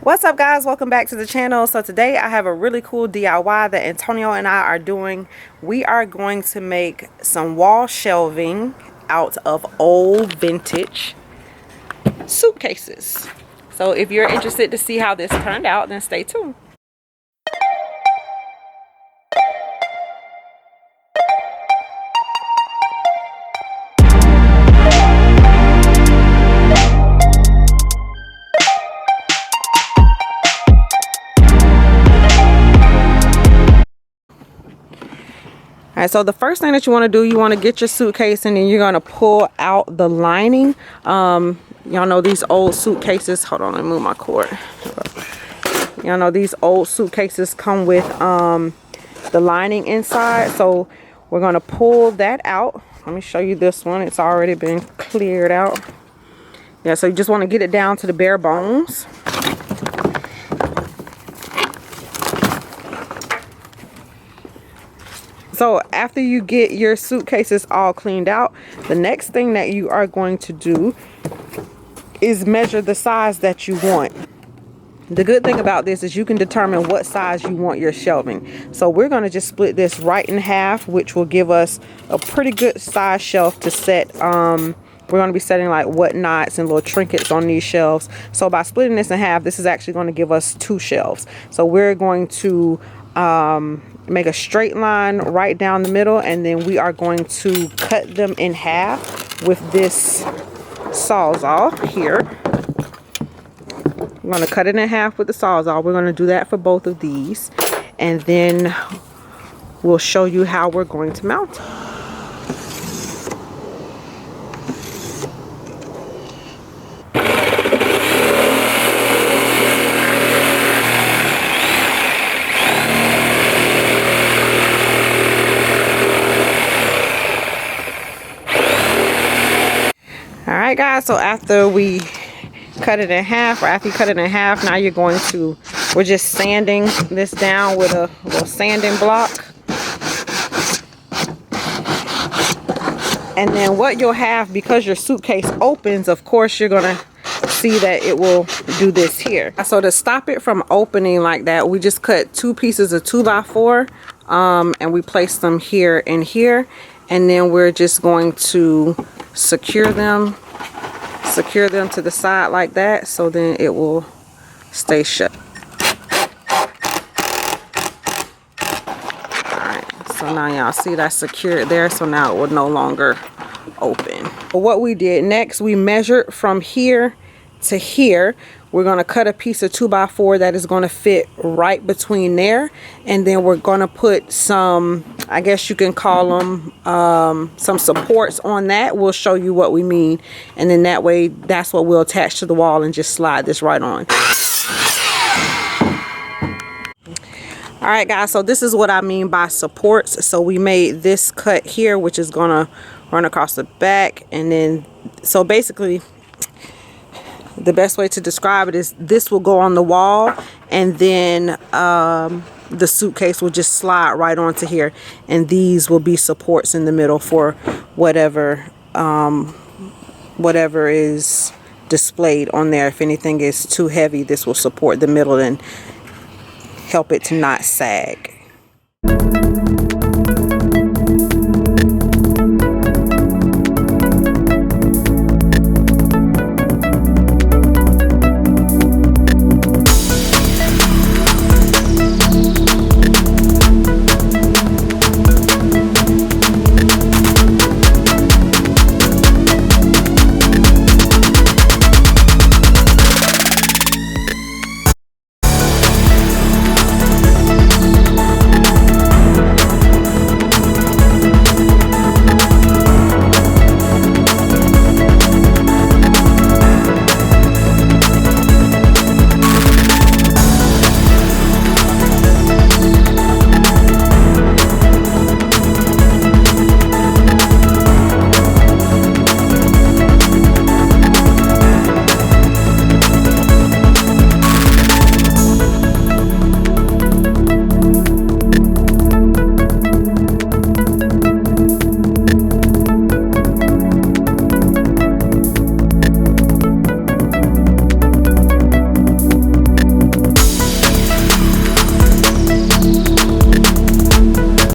What's up, guys? Welcome back to the channel. So today I have a really cool DIY that Antonio and I are doing. We are going to make some wall shelving out of old vintage suitcases. So if you're interested to see how this turned out, then stay tuned. All right, so the first thing that you want to do, you want to get your suitcase and then you're going to pull out the lining. Y'all know these old suitcases. Hold on, let me move my cord. Y'all know these old suitcases come with the lining inside. So we're going to pull that out. Let me show you this one. It's already been cleared out. Yeah, so you just want to get it down to the bare bones. So after you get your suitcases all cleaned out, the next thing that you are going to do is measure the size that you want. The good thing about this is you can determine what size you want your shelving. So we're going to just split this right in half, which will give us a pretty good size shelf to set. We're going to be setting like whatnots and little trinkets on these shelves. So by splitting this in half, this is actually going to give us 2 shelves. So we're going to make a straight line right down the middle, and then we are going to cut them in half with this Sawzall here. I'm going to cut it in half with the Sawzall. We're going to do that for both of these, and then we'll show you how we're going to mount it. Alright guys, so after we cut it in half, or after you cut it in half, now you're going to, we're just sanding this down with a little sanding block. And then what you'll have, because your suitcase opens, of course you're going to see that it will do this here. So to stop it from opening like that, we just cut 2 pieces of 2x4 and we place them here and here, and then we're just going to secure them to the side like that, so then it will stay shut. Alright, so now y'all see that secured there, so now it will no longer open. But what we did next, we measured from here to here. We're going to cut a piece of 2x4 that is going to fit right between there, and then we're going to put some, I guess you can call them some supports on that. We'll show you what we mean, and then that way that's what we'll attach to the wall and just slide this right on. Alright guys, so this is what I mean by supports. So we made this cut here, which is going to run across the back, and then so basically the best way to describe it is this will go on the wall, and then the suitcase will just slide right onto here, and these will be supports in the middle for whatever whatever is displayed on there. If anything is too heavy, this will support the middle and help it to not sag.